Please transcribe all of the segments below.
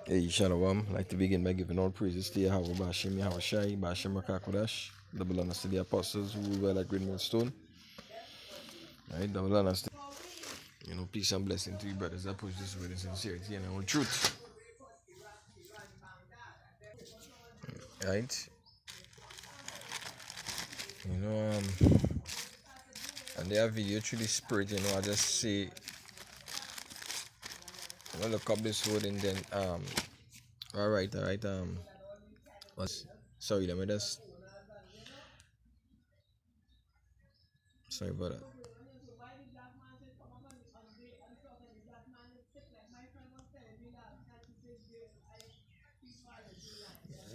Hey, Shalom. I'd like to begin by giving all praises to Yahweh Bashim, Yahweh Shai, Bashim Rakakodash, double honors to the apostles who were like great millstone. Right, double honors to, peace and blessing to you, brothers that push this word in sincerity and in truth. Right? You know, and their video through the spirit, I just say, I'm gonna look up this word and then, all right, sorry, let me just, sorry about that.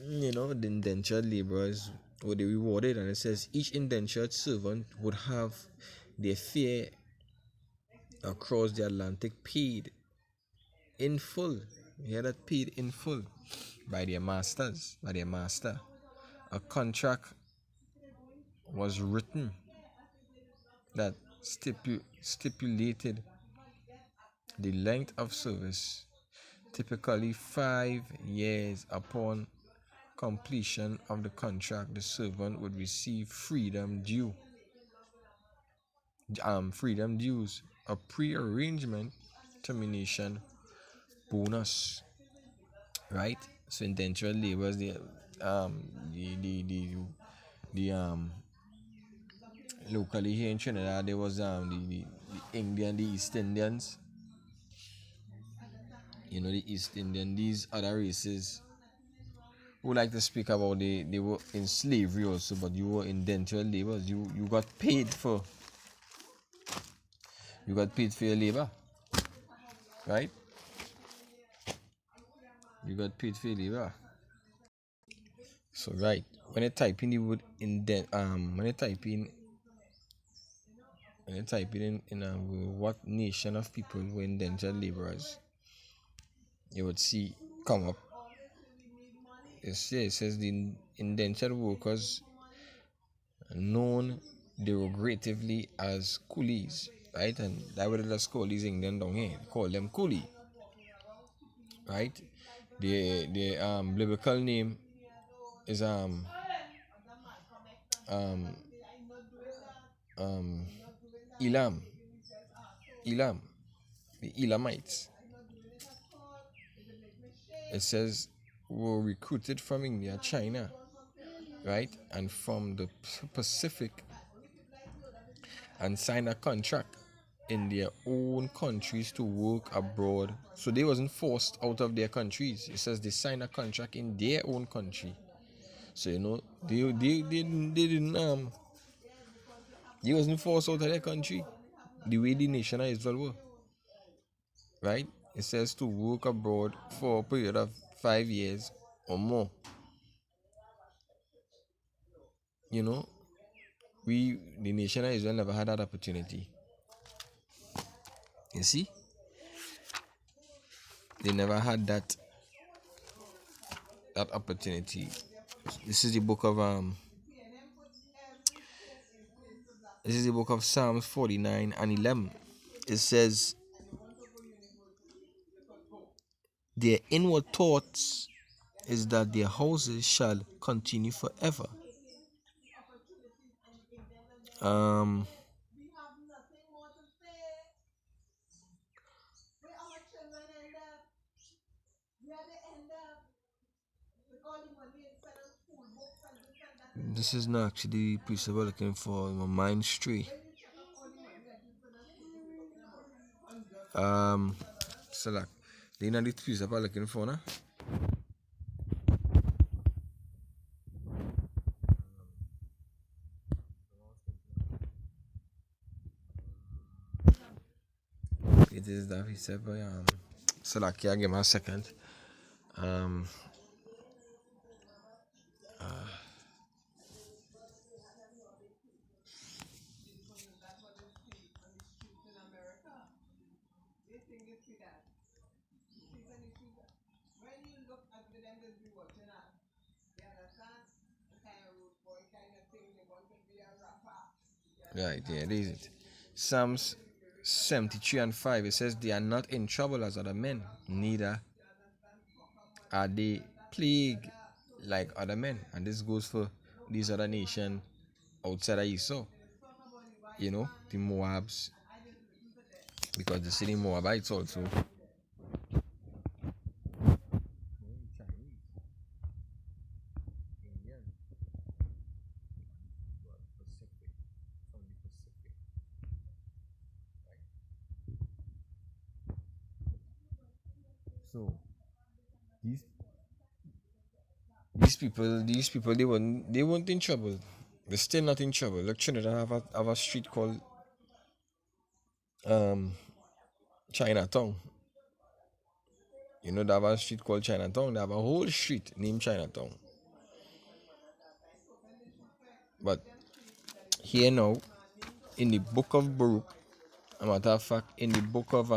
The indentured laborers were they rewarded, and it says each indentured servant would have their fare across the Atlantic paid in full. You hear that? Paid in full by their masters, by their master. A contract was written that stipulated the length of service, typically 5 years. Upon completion of the contract, the servant would receive freedom dues, a pre-arrangement termination bonus, right? So indentured laborers, um the locally here in Trinidad there was the Indian, the East Indians, the East Indian, these other races who like to speak about they were in slavery also, but you were indentured laborers. You got paid for your labor, right? You got paid for your labor. So right, when you type in the word when you type in what nation of people were indentured laborers, you would see come up. It says the indentured workers known derogatively as coolies, right? And that would just call these England down here, call them coolie, right? The biblical name is um um Elam, Elam, the Elamites. It says were recruited from India, China, right, and from the Pacific, and signed a contract in their own countries to work abroad. So they wasn't forced out of their countries. It says they signed a contract in their own country. So they didn't they wasn't forced out of their country. The way the nation of Israel were, right? It says to work abroad for a period of 5 years or more. You know, the nation of Israel never had that opportunity. You see, they never had that opportunity. This is the book of Psalms 49 and 11. It says, their inward thoughts is that their houses shall continue forever. Um this is not actually the precept I'm looking for. My mind stray. Select. They not the precept I'm looking for, nah? It is that precept, but select. Yeah, give me a second. Um. Right, yeah, this is it. Psalms 73 and 5, it says, they are not in trouble as other men, neither are they plagued like other men? And this goes for these other nations outside of Esau. The Moabs, because the city Moabites also. Chinese, Indian, Pacific, from the Pacific, right? So these these people they weren't in trouble. They're still not in trouble. Look, Trinidad have a street called um Chinatown. They have a street called Chinatown. They have a whole street named Chinatown. But here now, in the book of Baruch, a matter of fact, in the book of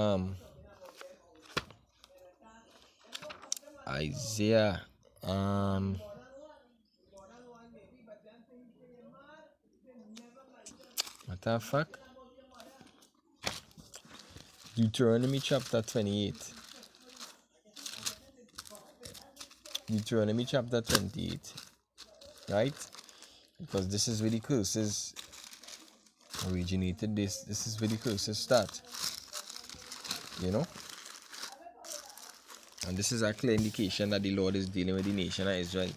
Isaiah, matter of fact, Deuteronomy chapter 28. Deuteronomy chapter 28, right? Because this is where the curses originated. This is where the curses start, you know. And this is a clear indication that the Lord is dealing with the nation of Israel,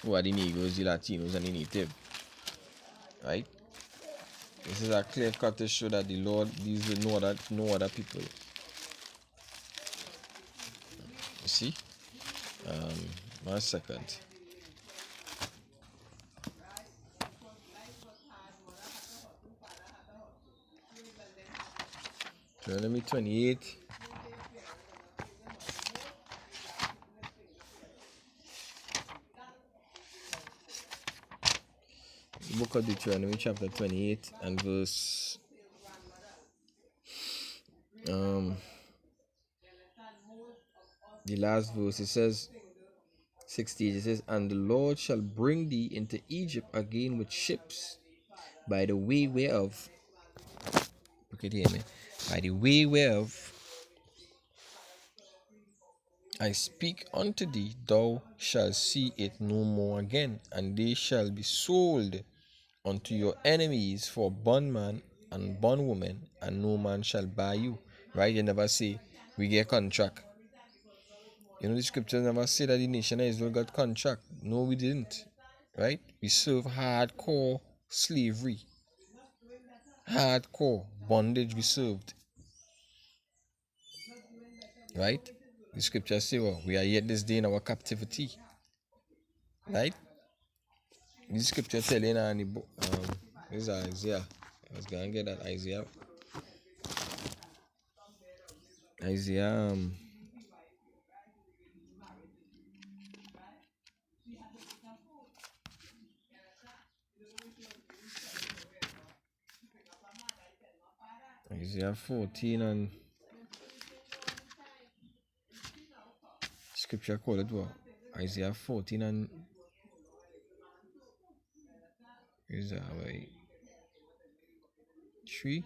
who are the Negroes, the Latinos, and the native, right? This is a clear cut to show that the Lord deals with no other people. You see? 1 second. Deuteronomy 28. The book of Deuteronomy chapter 28 and verse the last verse, it says 16, it says, "And the Lord shall bring thee into Egypt again with ships, by the way whereof," look at here, man, "by the way whereof I speak unto thee, thou shalt see it no more again, and they shall be sold unto your enemies for bondman and bondwoman, and no man shall buy you." Right? You never say we get contract. The scriptures never say that the nation of Israel got contract. No, we didn't. Right? We serve hardcore slavery, hardcore bondage we served. Right? The scriptures say, well, we are yet this day in our captivity. Right? The scripture telling in the book, this is Isaiah. I was gonna get that Isaiah. Isaiah Isaiah 14 and scripture call it what? Isaiah 14 and is that right? 3.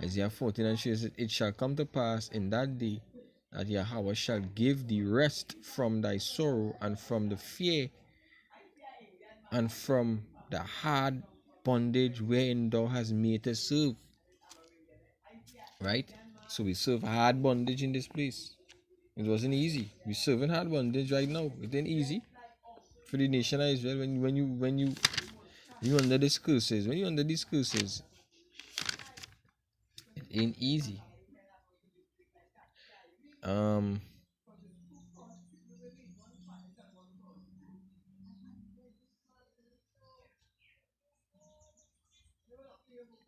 Isaiah 14 and 3 says, "It shall come to pass in that day that Yahweh shall give thee rest from thy sorrow and from the fear and from the hard bondage wherein thou hast made to serve." Right? So we serve hard bondage in this place. It wasn't easy. We're serving hard bondage right now. It ain't easy for the nation of Israel when you under these curses. When you under these curses, it ain't easy.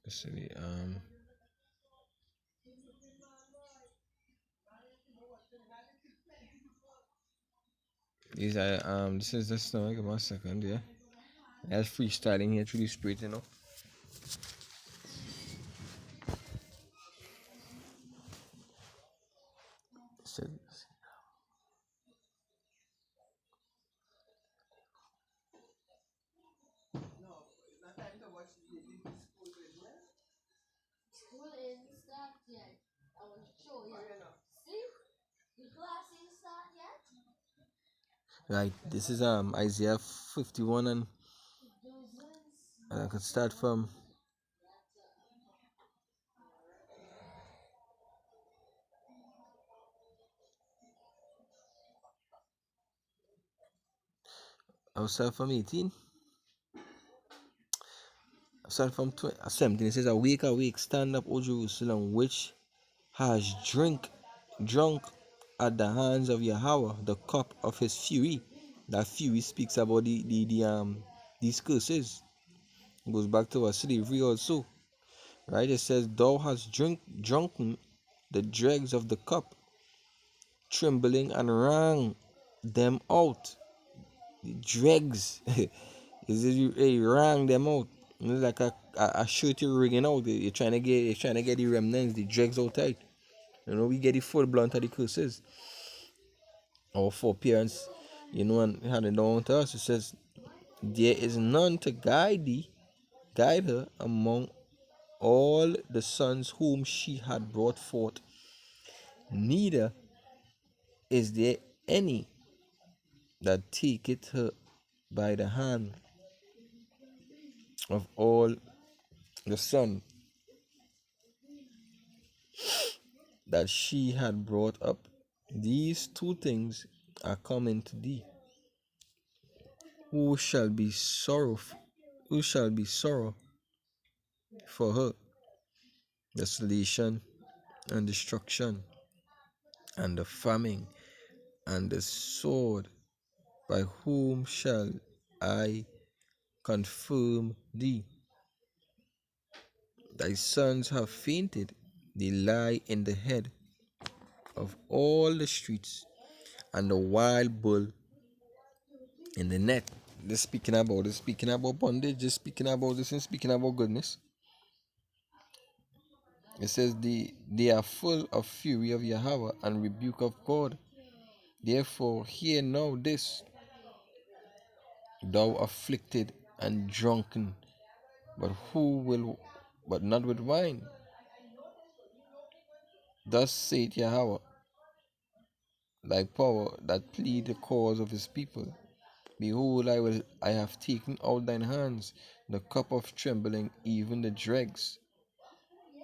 Let's see, these are this is the song. Give me a second, yeah. That's freestyling here through the spirit. So, School isn't start yet. I will show you. See? The class isn't start yet. Right. This is Isaiah 51, and I could start from I'll start from 18. I'll start from 17. It says, "Awake, awake, stand up, O Jerusalem, which has drunk at the hands of Yahweh the cup of his fury." That fury speaks about these curses. It goes back to our slavery also. Right? It says, "Thou hast drunken the dregs of the cup, trembling and wrung them out." The dregs. Is it you wrung them out? It's like a shirt you're wringing out. You're trying to get the remnants, the dregs out tight. We get the full blunt of the curses. Our foreparents, and handing down to us. It says, "There is none to guide her among all the sons whom she had brought forth, neither is there any that taketh her by the hand of all the sons that she had brought up. These two things are coming to thee. Who shall be sorrow? Who shall be sorrow for her? Desolation and destruction, and the famine, and the sword. By whom shall I confirm thee? Thy sons have fainted, they lie in the head of all the streets, and the wild bull in the net. This speaking about bondage, just speaking about this and speaking about goodness. It says they are full of fury of Yahweh and rebuke of God. Therefore hear now this, thou afflicted and drunken, but not with wine. Thus saith Yahweh, thy power that plead the cause of his people. Behold, I have taken out thine hands the cup of trembling, even the dregs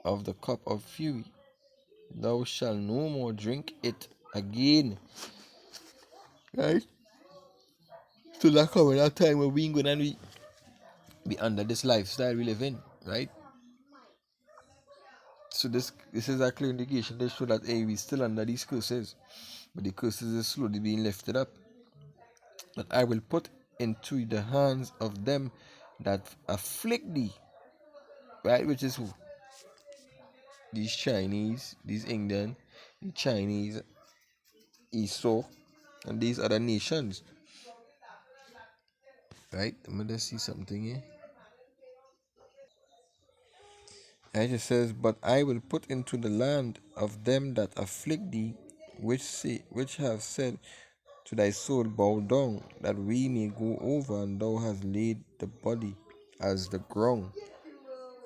of the cup of fury. Thou shalt no more drink it again. Right? So that coming that time where we ain't gonna be under this lifestyle we live in, right? So this is a clear indication to show that we still under these curses, but the curses is slowly being lifted up. But I will put into the hands of them that afflict thee, right? Which is who? These Chinese, these Indian, the Chinese, Esau, and these other nations, right? I'm gonna see something here. And it says, "But I will put into the land of them that afflict thee, which have said to thy soul, Bow down, that we may go over, and thou hast laid the body as the ground,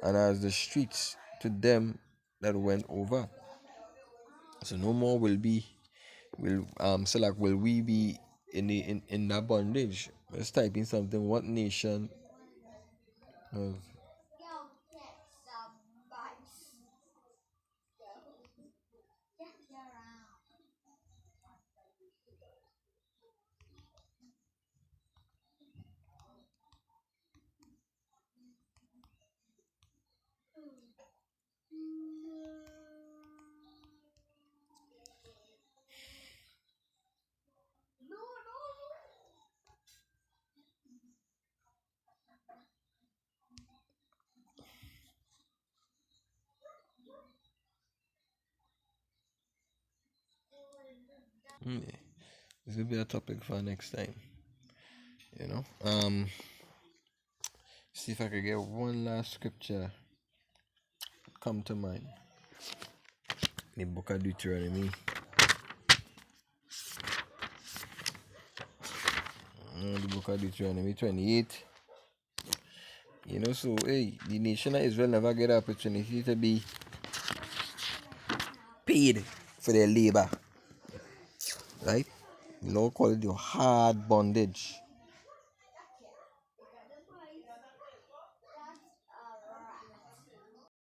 and as the streets to them that went over." So no more will we be in that bondage. Let's type in something. What nation of yeah, this will be a topic for next time. You know. See if I could get one last scripture come to mind. The book of Deuteronomy. The book of Deuteronomy 28. So the nation of Israel never get the opportunity to be paid for their labor. Right? The law call it your hard bondage.